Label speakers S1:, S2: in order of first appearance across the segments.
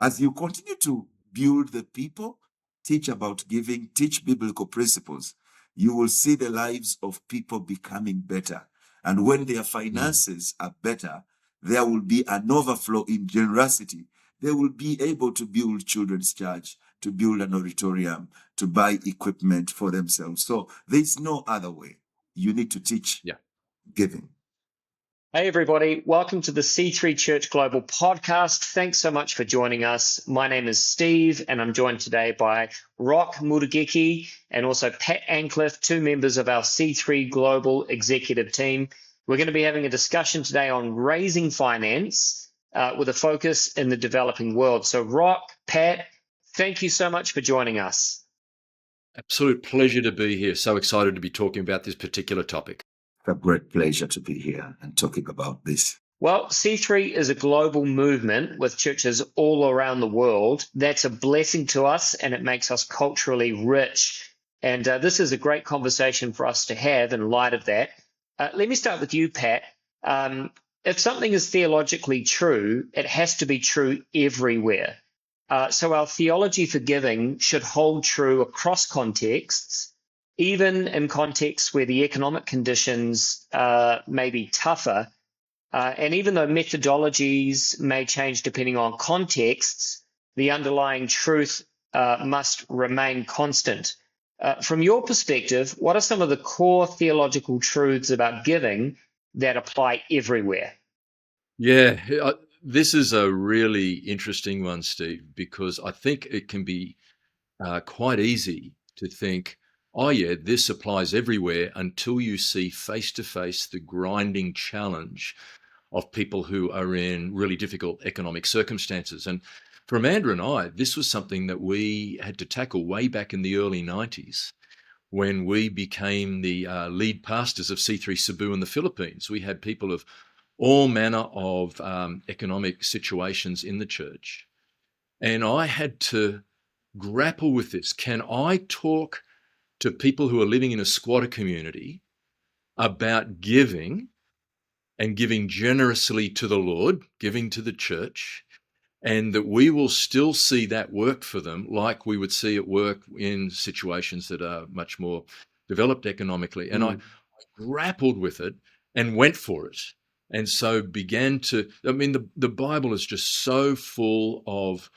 S1: as you continue to build the people, teach about giving, teach biblical principles, you will see the lives of people becoming better. And when their finances are better, there will be an overflow in generosity. They will be able to build children's church, to build an auditorium, to buy equipment for themselves. So there's no other way. You need to teach giving.
S2: Hey, everybody. Welcome to the C3 Church Global podcast. Thanks so much for joining us. My name is Steve, and I'm joined today by Rock Mutegheki and also Pat Antcliff, two members of our C3 Global Executive Team. We're going to be having a discussion today on raising finance with a focus in the developing world. So, Rock, Pat, thank you so much for joining us.
S3: Absolute pleasure to be here. So excited to be talking about this particular topic.
S1: It's a great pleasure to be here and talking about this.
S2: Well, C3 is a global movement with churches all around the world. That's a blessing to us, and it makes us culturally rich. And this is a great conversation for us to have in light of that. Let me start with you, Pat. If something is theologically true, it has to be true everywhere. So our theology for giving should hold true across contexts, even in contexts where the economic conditions may be tougher. And even though methodologies may change depending on contexts, the underlying truth must remain constant. From your perspective, what are some of the core theological truths about giving that apply everywhere?
S3: Yeah, this is a really interesting one, Steve, because I think it can be quite easy to think, oh yeah, this applies everywhere, until you see face-to-face the grinding challenge of people who are in really difficult economic circumstances. And for Amanda and I, this was something that we had to tackle way back in the early 90s when we became the lead pastors of C3 Cebu in the Philippines. We had people of all manner of economic situations in the church. And I had to grapple with this. Can I talk to people who are living in a squatter community about giving and giving generously to the Lord, giving to the church, and that we will still see that work for them like we would see it work in situations that are much more developed economically? And I grappled with it and went for it. And so began to, I mean, the Bible is just so full of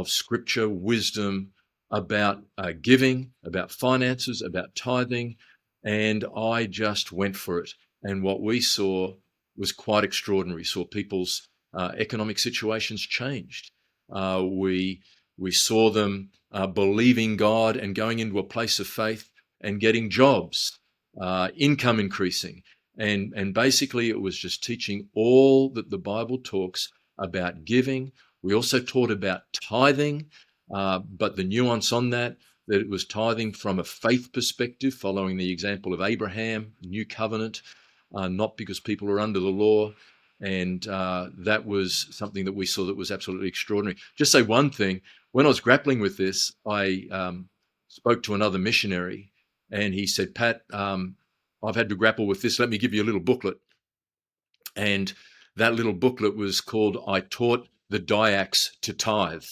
S3: scripture, wisdom about giving, about finances, about tithing. And I just went for it. And what we saw was quite extraordinary. Saw people's economic situations changed. We saw them believing God and going into a place of faith and getting jobs, income increasing. And basically it was just teaching all that the Bible talks about giving. We also taught about tithing, but the nuance on that it was tithing from a faith perspective, following the example of Abraham, New Covenant, not because people are under the law. And that was something that we saw that was absolutely extraordinary. Just say one thing. When I was grappling with this, I spoke to another missionary, and he said, Pat, I've had to grapple with this. Let me give you a little booklet. And that little booklet was called I Taught the Dayaks to Tithe.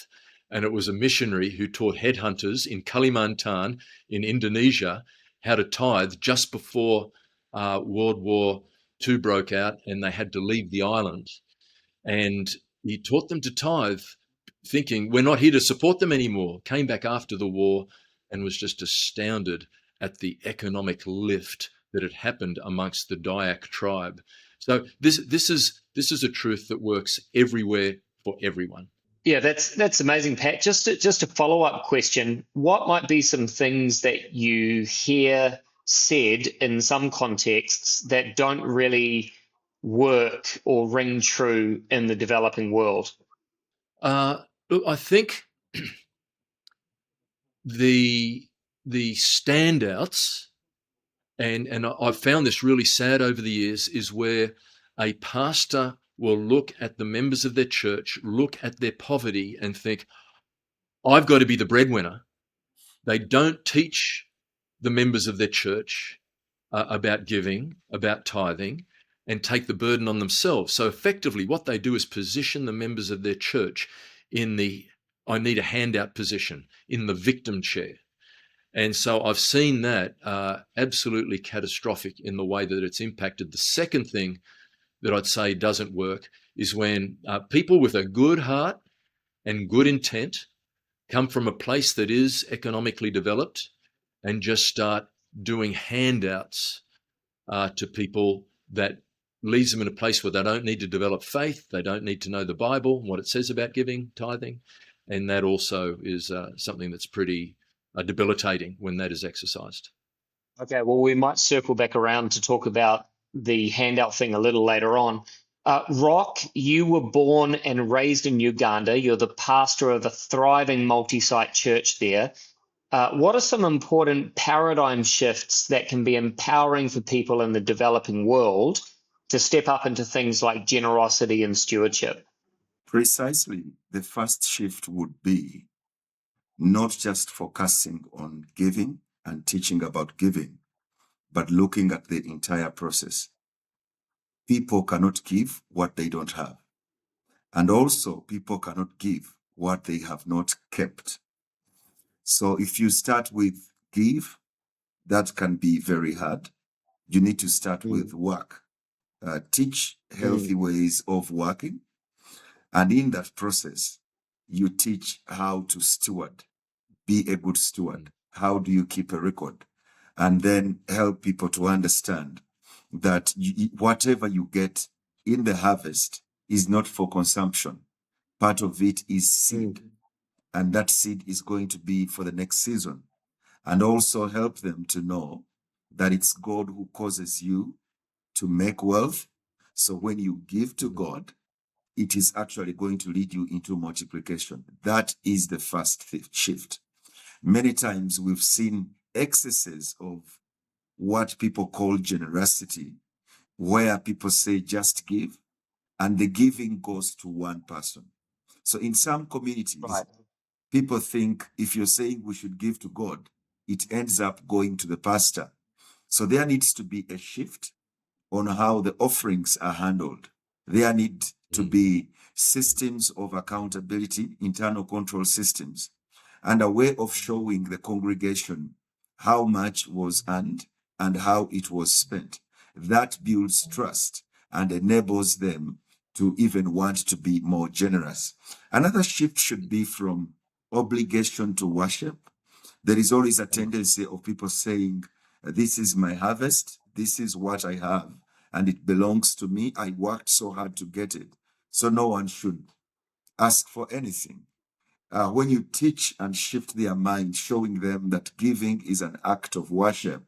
S3: And it was a missionary who taught headhunters in Kalimantan in Indonesia how to tithe just before World War II broke out and they had to leave the island. And he taught them to tithe, thinking we're not here to support them anymore. Came back after the war and was just astounded at the economic lift that had happened amongst the Dayak tribe. So this is a truth that works everywhere for everyone.
S2: Yeah, that's amazing, Pat. Just a follow-up question. What might be some things that you hear said in some contexts that don't really work or ring true in the developing world?
S3: Look, I think the standouts, and I've found this really sad over the years, is where a pastor will look at the members of their church, look at their poverty and think, I've got to be the breadwinner. They don't teach the members of their church about giving, about tithing, and take the burden on themselves. So effectively what they do is position the members of their church in the I need a handout position in the victim chair. And so I've seen that absolutely catastrophic in the way that it's impacted. The second thing that I'd say doesn't work is when people with a good heart and good intent come from a place that is economically developed and just start doing handouts to people, that leaves them in a place where they don't need to develop faith. They don't need to know the Bible, what it says about giving, tithing. And that also is something that's pretty debilitating when that is exercised.
S2: Okay, well, we might circle back around to talk about the handout thing a little later on. Rock, you were born and raised in Uganda. You're the pastor of a thriving multi-site church there. What are some important paradigm shifts that can be empowering for people in the developing world to step up into things like generosity and stewardship?
S1: Precisely, the first shift would be not just focusing on giving and teaching about giving, but looking at the entire process. People cannot give what they don't have. And also, people cannot give what they have not kept. So if you start with give, that can be very hard. You need to start with work. Teach healthy ways of working. And in that process, you teach how to steward, be a good steward. How do you keep a record? And then help people to understand that whatever you get in the harvest is not for consumption. Part of it is seed. And that seed is going to be for the next season. And also help them to know that it's God who causes you to make wealth. So when you give to God, it is actually going to lead you into multiplication. That is the first shift. Many times we've seen excesses of what people call generosity, where people say just give, and the giving goes to one person. So in some communities, people think if you're saying we should give to God, it ends up going to the pastor. So there needs to be a shift on how the offerings are handled. There need to be systems of accountability, internal control systems, and a way of showing the congregation how much was earned and how it was spent. That builds trust and enables them to even want to be more generous. Another shift should be from obligation to worship. There is always a tendency of people saying, this is my harvest, this is what I have, and it belongs to me. I worked so hard to get it. So no one should ask for anything. When you teach and shift their mind, showing them that giving is an act of worship,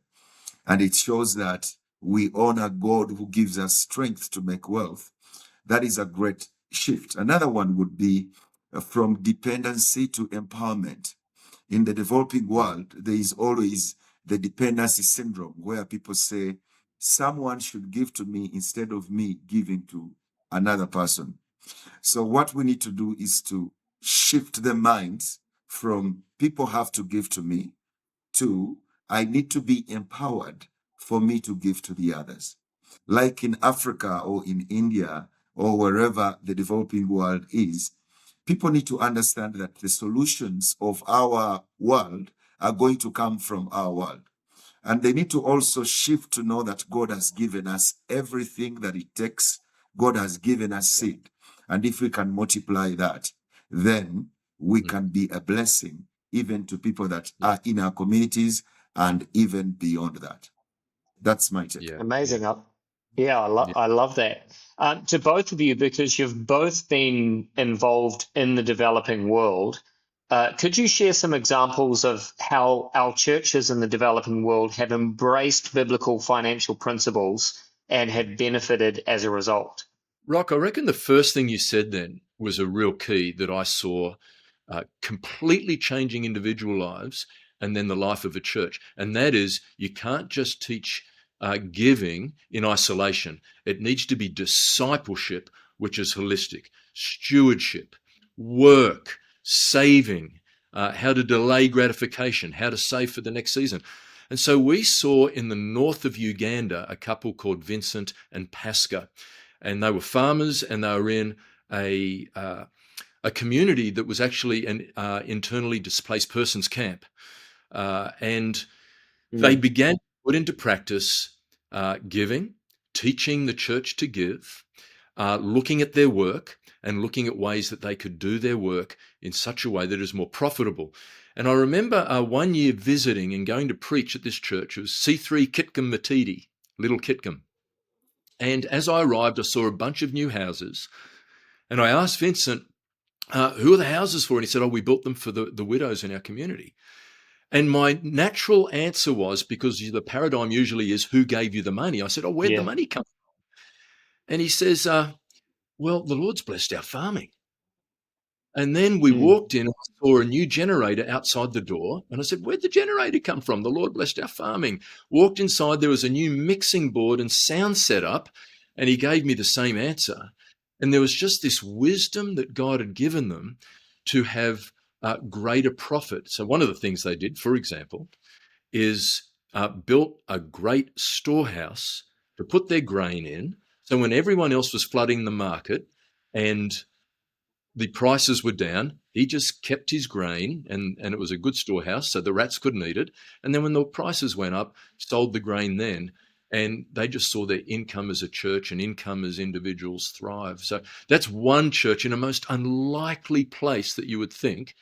S1: and it shows that we honor God who gives us strength to make wealth, that is a great shift. Another one would be from dependency to empowerment. In the developing world, there is always the dependency syndrome where people say, someone should give to me instead of me giving to another person. So what we need to do is to shift the minds from people have to give to me to I need to be empowered for me to give to the others. Like in Africa or in India or wherever the developing world is, people need to understand that the solutions of our world are going to come from our world. And they need to also shift to know that God has given us everything that it takes. God has given us seed. And if we can multiply that, then we can be a blessing even to people that are in our communities and even beyond that. That's my take.
S2: Amazing. I love that. To both of you, because you've both been involved in the developing world, could you share some examples of how our churches in the developing world have embraced biblical financial principles and have benefited as a result?
S3: Rock, I reckon the first thing you said then was a real key that I saw completely changing individual lives and then the life of a church. And that is, you can't just teach giving in isolation. It needs to be discipleship, which is holistic, stewardship, work, saving, how to delay gratification, how to save for the next season. And so we saw in the north of Uganda a couple called Vincent and Pascal, and they were farmers, and they were in a a community that was actually an internally displaced persons camp. And they began to put into practice giving, teaching the church to give, looking at their work and looking at ways that they could do their work in such a way that is more profitable. And I remember 1 year visiting and going to preach at this church. It was C3 Kitcombe Matidi, Little Kitcombe. And as I arrived, I saw a bunch of new houses. And I asked Vincent, who are the houses for? And he said, we built them for the widows in our community. And my natural answer was, because the paradigm usually is, who gave you the money? I said, where'd the money come from? And he says, well, the Lord's blessed our farming. And then we walked in and I saw a new generator outside the door. And I said, where'd the generator come from? The Lord blessed our farming. Walked inside, there was a new mixing board and sound set up. And he gave me the same answer. And there was just this wisdom that God had given them to have greater profit. So one of the things they did, for example, is built a great storehouse to put their grain in. So when everyone else was flooding the market and the prices were down, he just kept his grain, and it was a good storehouse, so the rats couldn't eat it. And then when the prices went up, sold the grain then, and they just saw their income as a church and income as individuals thrive. So that's one church in a most unlikely place that you would think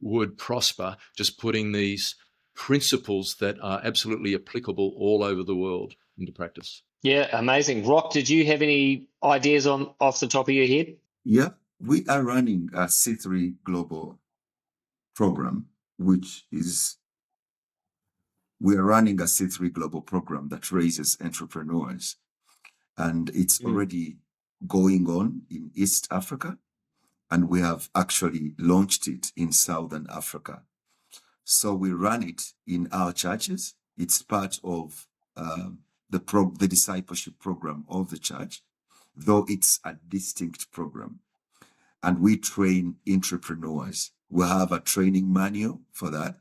S3: would prosper, just putting these principles that are absolutely applicable all over the world into practice.
S2: Yeah, amazing. Rock, did you have any ideas off the top of your head?
S1: Yeah, we are running a C3 Global program, we are running a C3 Global program that raises entrepreneurs. And it's already going on in East Africa. And we have actually launched it in Southern Africa. So we run it in our churches. It's part of the discipleship program of the church, though it's a distinct program. And we train entrepreneurs. We have a training manual for that.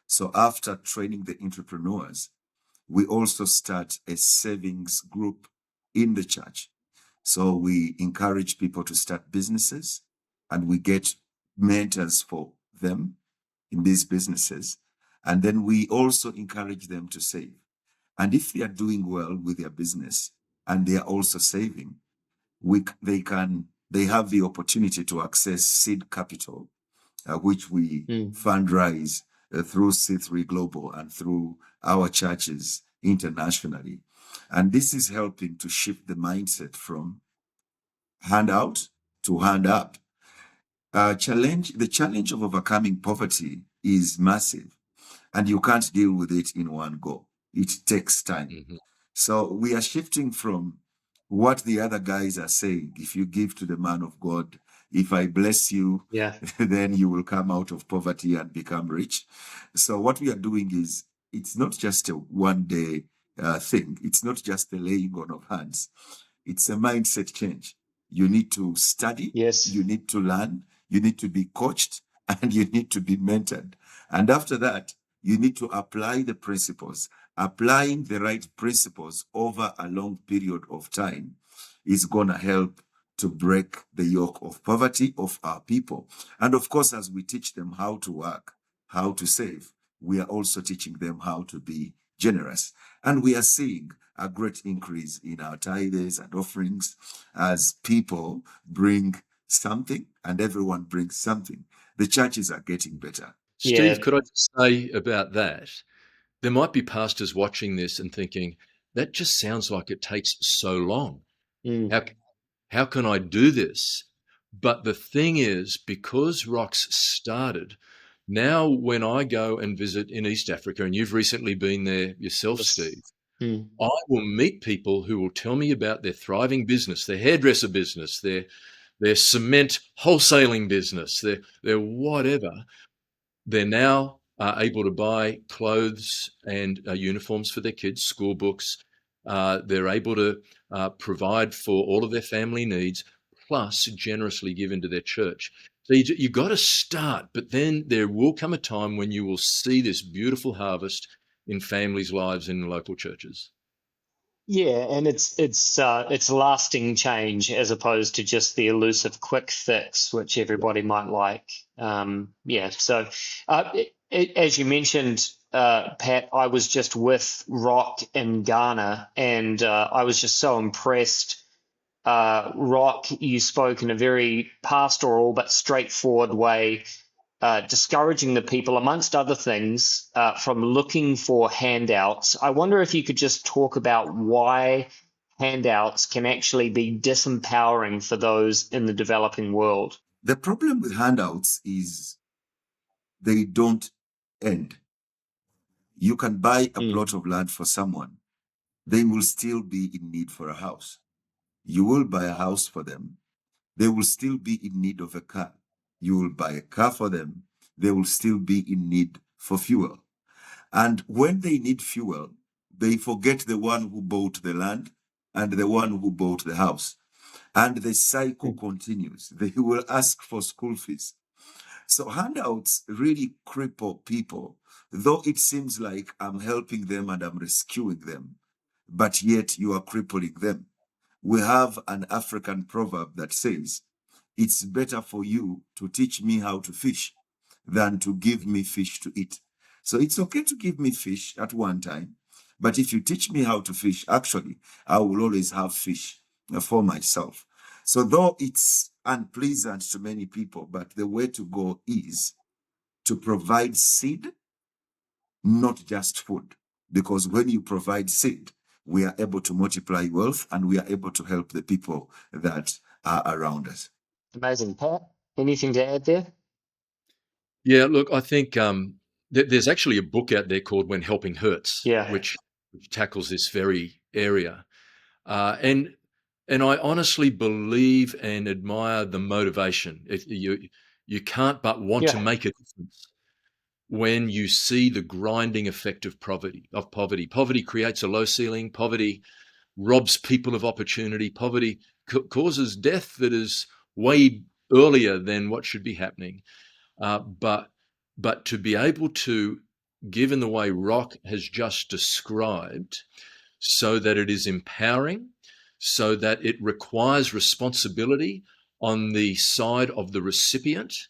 S1: So after training the entrepreneurs, we also start a savings group in the church. So we encourage people to start businesses, and we get mentors for them in these businesses. And then we also encourage them to save. And if they are doing well with their business and they are also saving, they have the opportunity to access seed capital, which we fundraise through C3 Global and through our churches internationally. And this is helping to shift the mindset from handout to hand up. The challenge of overcoming poverty is massive, and you can't deal with it in one go. It takes time. Mm-hmm. So we are shifting from what the other guys are saying. If you give to the man of God, if I bless you, then you will come out of poverty and become rich. So what we are doing is, it's not just a one-day thing. It's not just the laying on of hands. It's a mindset change. You need to study.
S2: Yes.
S1: You need to learn. You need to be coached, and you need to be mentored. And after that, you need to apply the principles. Applying the right principles over a long period of time is going to help to break the yoke of poverty of our people. And of course, as we teach them how to work, how to save, we are also teaching them how to be generous. And we are seeing a great increase in our tithes and offerings as people bring something and everyone brings something. The churches are getting better.
S3: Steve, could I just say about that? There might be pastors watching this and thinking, that just sounds like it takes so long. How can I do this? But the thing is, because Rock's started, now when I go and visit in East Africa, and you've recently been there yourself, Steve, I will meet people who will tell me about their thriving business, their hairdresser business, their cement wholesaling business, their whatever. They're now able to buy clothes and uniforms for their kids, school books. They're able to provide for all of their family needs, plus generously give into their church. So you got to start, but then there will come a time when you will see this beautiful harvest in families' lives in local churches.
S2: Yeah, and it's lasting change as opposed to just the elusive quick fix, which everybody might like. Yeah, so as you mentioned, Pat, I was just with Rock in Ghana, and I was just so impressed. Rock, you spoke in a very pastoral but straightforward way, discouraging the people, amongst other things, from looking for handouts. I wonder if you could just talk about why handouts can actually be disempowering for those in the developing world.
S1: The problem with handouts is they don't end. You can buy a
S2: Mm.
S1: plot of land for someone, they will still be in need for a house. You will buy a house for them, they will still be in need of a car. You will buy a car for them, they will still be in need for fuel. And when they need fuel, they forget the one who bought the land and the one who bought the house. And the cycle continues. They will ask for school fees. So handouts really cripple people, though it seems like I'm helping them and I'm rescuing them, but yet you are crippling them. We have an African proverb that says, it's better for you to teach me how to fish than to give me fish to eat. So it's okay to give me fish at one time, but if you teach me how to fish, actually, I will always have fish for myself. So though it's unpleasant to many people, but the way to go is to provide seed, not just food. Because when you provide seed, we are able to multiply wealth and we are able to help the people that are around us.
S2: Amazing. Pat, anything to add there?
S3: Yeah, look, I think there's actually a book out there called When Helping Hurts,
S2: Yeah.
S3: which tackles this very area. And I honestly believe and admire the motivation. You can't but want to
S2: Yeah.
S3: make a difference when you see the grinding effect of poverty. Poverty creates a low ceiling. Poverty robs people of opportunity. Poverty causes death that is way earlier than what should be happening. But to be able to give in the way Rock has just described, so that it is empowering, so that it requires responsibility on the side of the recipient.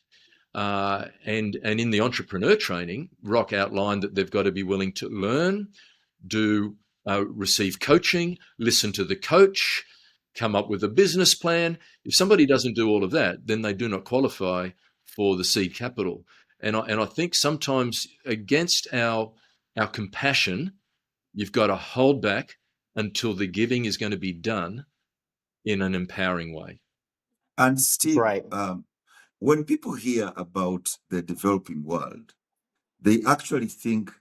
S3: And in the entrepreneur training, Rock outlined that they've got to be willing to learn, receive coaching, listen to the coach, come up with a business plan. If somebody doesn't do all of that, then they do not qualify for the seed capital. And I think sometimes against our compassion, you've got to hold back until the giving is going to be done in an empowering way.
S1: And Steve,
S2: Great.
S1: when people hear about the developing world, they actually think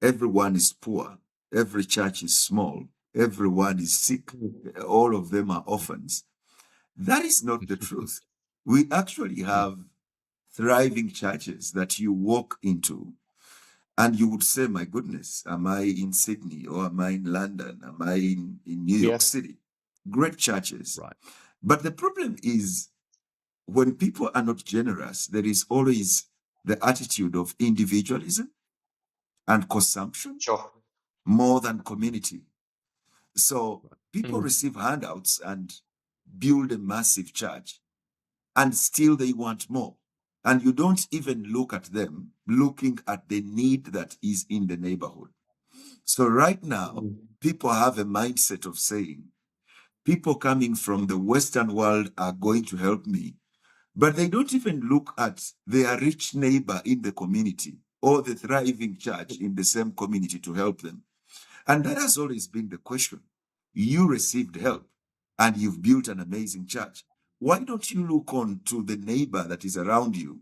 S1: everyone is poor, every church is small, everyone is sick, all of them are orphans. That is not the truth. We actually have thriving churches that you walk into and you would say, my goodness, am I in Sydney or am I in London? Am I in New York City? Great churches.
S3: Right.
S1: But the problem is when people are not generous, there is always the attitude of individualism and consumption
S2: Sure.
S1: more than community. So people
S2: Mm.
S1: receive handouts and build a massive church, and still they want more. And you don't even look at them looking at the need that is in the neighborhood. So right now, people have a mindset of saying, people coming from the Western world are going to help me, but they don't even look at their rich neighbor in the community or the thriving church in the same community to help them. And that has always been the question. You received help and you've built an amazing church. Why don't you look on to the neighbor that is around you?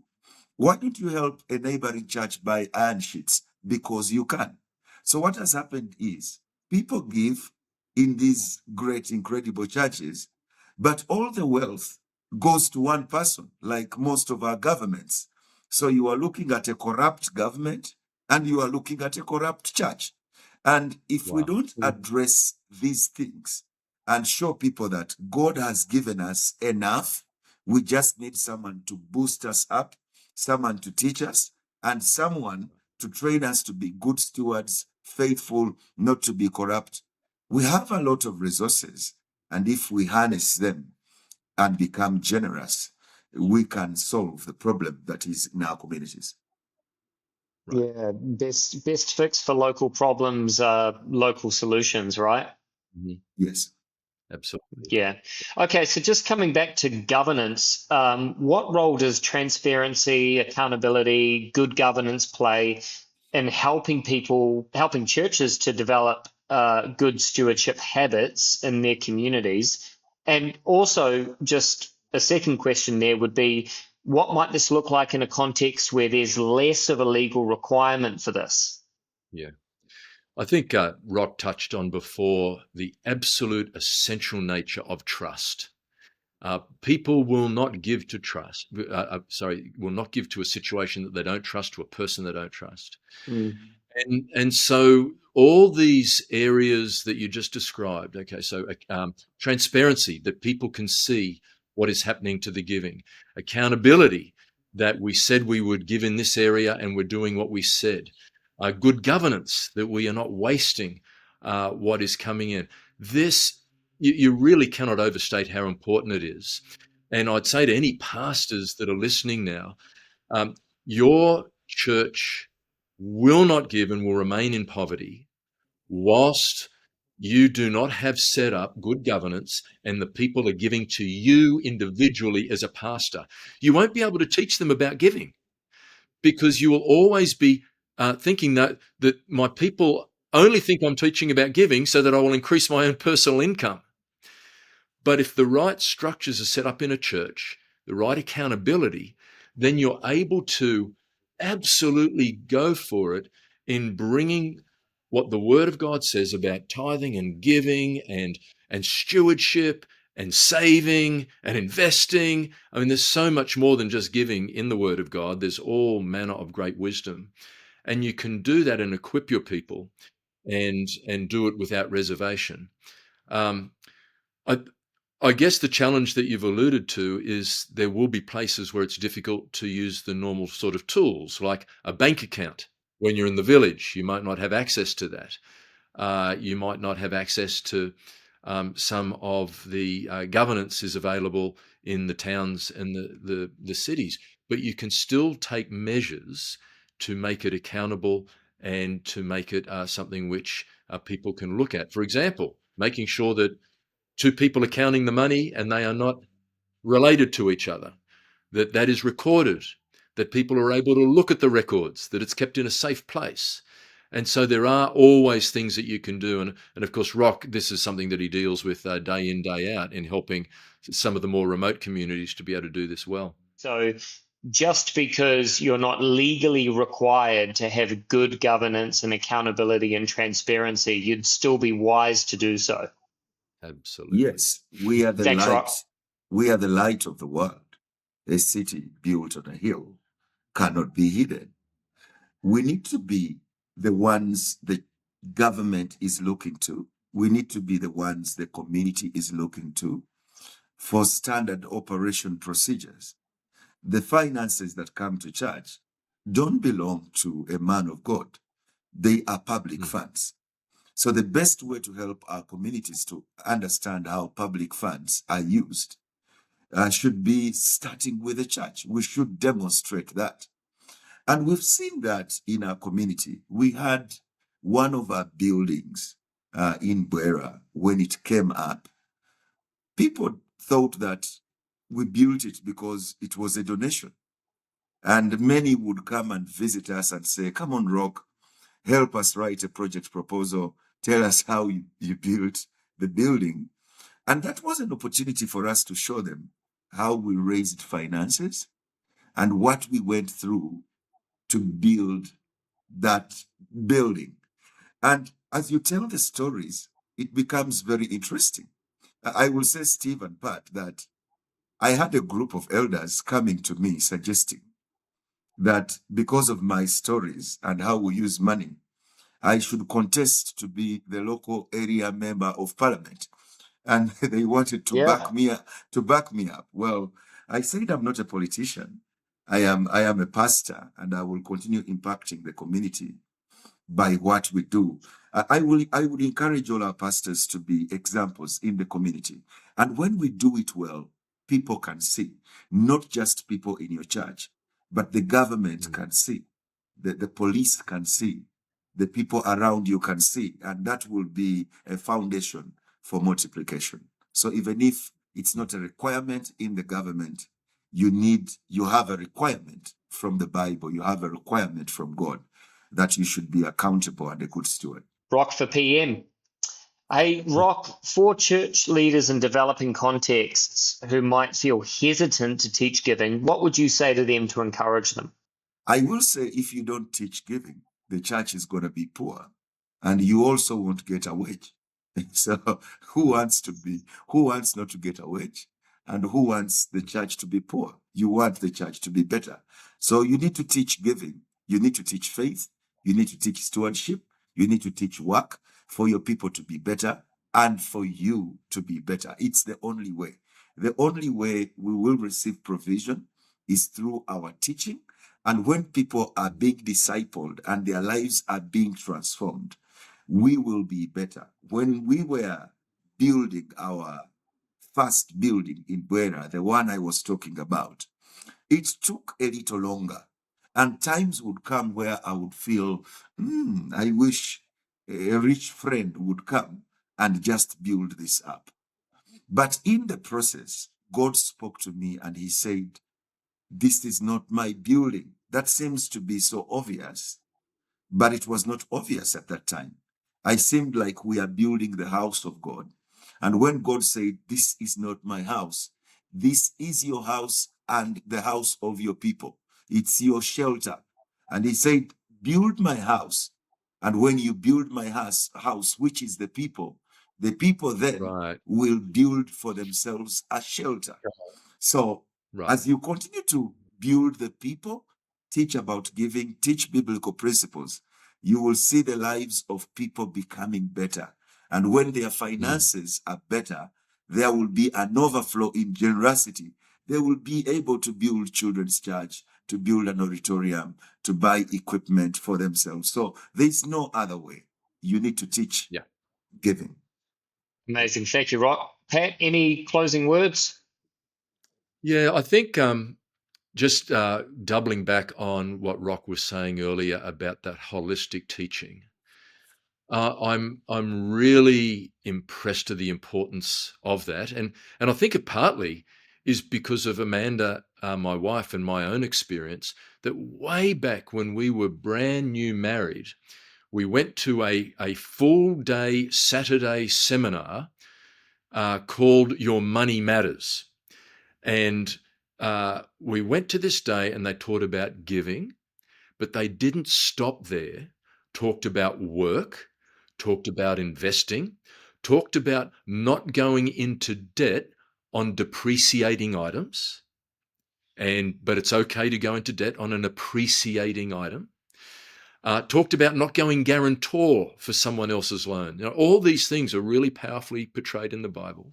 S1: Why don't you help a neighboring church buy iron sheets? Because you can. So what has happened is people give in these great, incredible churches, but all the wealth goes to one person, like most of our governments. So you are looking at a corrupt government and you are looking at a corrupt church. And if we don't address these things and show people that God has given us enough, we just need someone to boost us up, someone to teach us, and someone to train us to be good stewards, faithful, not to be corrupt. We have a lot of resources, and if we harness them and become generous, we can solve the problem that is in our communities.
S3: Right.
S2: Yeah, best fix for local problems, local solutions, right?
S3: Mhm.
S1: Yes.
S3: Absolutely.
S2: Yeah. Okay, so just coming back to governance, what role does transparency, accountability, good governance play in helping churches to develop good stewardship habits in their communities? And also, just a second question there would be, what might this look like in a context where there's less of a legal requirement for this?
S3: Yeah. I think Rock touched on before the absolute essential nature of trust. People will not give to will not give to a situation that they don't trust, to a person they don't trust.
S2: Mm.
S3: And so all these areas that you just described, okay, so transparency, that people can see what is happening to the giving, accountability, that we said we would give in this area and we're doing what we said, good governance, that we are not wasting what is coming in. This, you really cannot overstate how important it is. And I'd say to any pastors that are listening now, your church will not give and will remain in poverty whilst you do not have set up good governance and the people are giving to you individually as a pastor. You won't be able to teach them about giving because you will always be thinking that my people only think I'm teaching about giving so that I will increase my own personal income. But if the right structures are set up in a church, the right accountability, then you're able to absolutely go for it in bringing what the Word of God says about tithing and giving and stewardship and saving and investing. I mean, there's so much more than just giving in the Word of God. There's all manner of great wisdom. And you can do that and equip your people and do it without reservation. Um, I guess the challenge that you've alluded to is there will be places where it's difficult to use the normal sort of tools, like a bank account. When you're in the village, you might not have access to that. You might not have access to some of the governance is available in the towns and the cities, but you can still take measures to make it accountable and to make it something which people can look at. For example, making sure that two people are counting the money and they are not related to each other, that is recorded, that people are able to look at the records, that it's kept in a safe place. And so there are always things that you can do. And of course, Rock, this is something that he deals with day in, day out in helping some of the more remote communities to be able to do this well.
S2: So just because you're not legally required to have good governance and accountability and transparency, you'd still be wise to do so.
S3: Absolutely.
S1: Yes, we are the
S2: Thanks,
S1: light.
S2: Rock.
S1: We are the light of the world. A city built on a hill cannot be hidden. We need to be the ones the government is looking to. We need to be the ones the community is looking to for standard operation procedures. The finances that come to church don't belong to a man of God. They are public funds. So the best way to help our communities to understand how public funds are used should be starting with the church. We should demonstrate that. And we've seen that in our community. We had one of our buildings in Buera, when it came up, people thought that we built it because it was a donation. And many would come and visit us and say, come on, Rock, help us write a project proposal. Tell us how you built the building. And that was an opportunity for us to show them how we raised finances and what we went through to build that building. And as you tell the stories, it becomes very interesting. I will say, Steve and Pat, that I had a group of elders coming to me suggesting that because of my stories and how we use money, I should contest to be the local area member of parliament. And they wanted to back me up. Well, I said I'm not a politician. I am a pastor, and I will continue impacting the community by what we do. I would encourage all our pastors to be examples in the community. And when we do it well, people can see, not just people in your church, but the government can see, the police can see, the people around you can see, and that will be a foundation for multiplication. So even if it's not a requirement in the government, you have a requirement from the Bible, you have a requirement from God that you should be accountable and a good steward.
S2: Rock for PM. Hey, Rock, for church leaders in developing contexts who might feel hesitant to teach giving, what would you say to them to encourage them?
S1: I will say, if you don't teach giving, the church is going to be poor, and you also won't get a wage. So who wants not to get a wage? And who wants the church to be poor? You want the church to be better. So you need to teach giving. You need to teach faith. You need to teach stewardship. You need to teach work for your people to be better and for you to be better. It's the only way. The only way we will receive provision is through our teaching. And when people are being discipled and their lives are being transformed, we will be better. When we were building our first building in Buera, the one I was talking about, it took a little longer. And times would come where I would feel, I wish a rich friend would come and just build this up. But in the process, God spoke to me and he said, this is not my building. That seems to be so obvious, but it was not obvious at that time. I seemed like we are building the house of God. And when God said, this is not my house, this is your house and the house of your people. It's your shelter. And he said, build my house. And when you build my house, which is the people then will build for themselves a shelter. So as you continue to build the people, teach about giving, teach biblical principles, you will see the lives of people becoming better. And when their finances are better, there will be an overflow in generosity. They will be able to build children's church, to build an auditorium, to buy equipment for themselves. So there's no other way. You need to teach giving.
S2: Amazing. Thank you, Rock. Pat, any closing words?
S3: Yeah, I think just doubling back on what Rock was saying earlier about that holistic teaching. I'm really impressed with the importance of that, and I think it partly is because of Amanda, my wife, and my own experience. That way back when we were brand new married, we went to a full day Saturday seminar called Your Money Matters, and we went to this day, and they taught about giving, but they didn't stop there. Talked about work. Talked about investing, talked about not going into debt on depreciating items, but it's okay to go into debt on an appreciating item. Talked about not going guarantor for someone else's loan. You know, all these things are really powerfully portrayed in the Bible.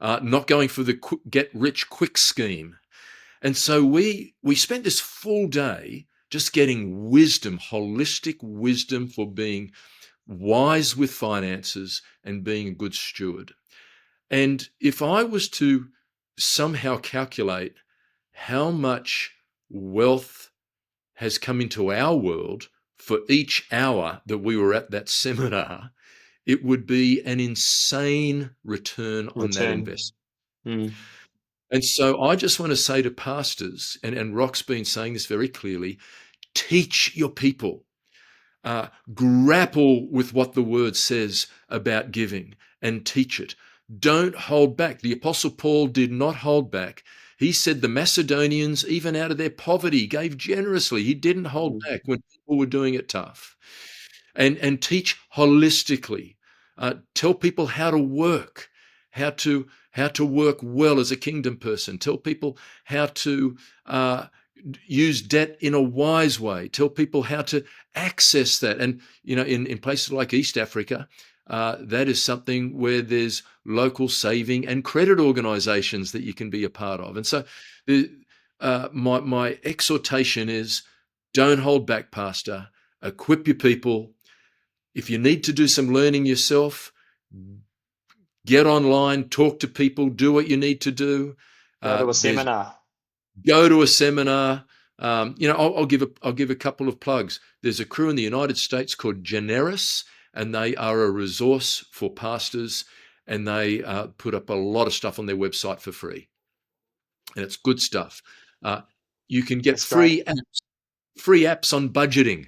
S3: Not going for the get-rich-quick scheme. And so we spent this full day just getting wisdom, holistic wisdom for being wise with finances and being a good steward. And if I was to somehow calculate how much wealth has come into our world for each hour that we were at that seminar, it would be an insane return on that investment. And so I just want to say to pastors, and Rock's been saying this very clearly, teach your people. Grapple with what the word says about giving and teach it. Don't hold back. The Apostle Paul did not hold back. He said the Macedonians, even out of their poverty, gave generously. He didn't hold back when people were doing it tough. And teach holistically. Tell people how to work, how to work well as a kingdom person. Tell people how to use debt in a wise way. Tell people how to access that. And, you know, in places like East Africa, that is something where there's local saving and credit organizations that you can be a part of. And so my exhortation is, don't hold back, pastor. Equip your people. If you need to do some learning yourself, get online, talk to people, do what you need to do.
S2: Go to a seminar.
S3: Go to a seminar. I'll give a couple of plugs. There's a crew in the United States called Generis, and they are a resource for pastors, and they put up a lot of stuff on their website for free, and it's good stuff. You can get free apps on budgeting,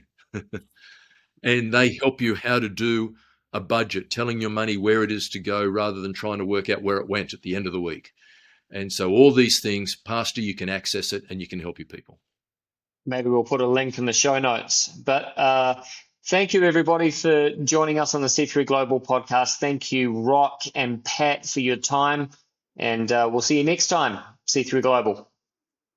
S3: and they help you how to do a budget, telling your money where it is to go rather than trying to work out where it went at the end of the week. And so all these things, Pastor, you can access it and you can help your people.
S2: Maybe we'll put a link in the show notes. But thank you, everybody, for joining us on the C3 Global podcast. Thank you, Rock and Pat, for your time. And we'll see you next time, C3 Global.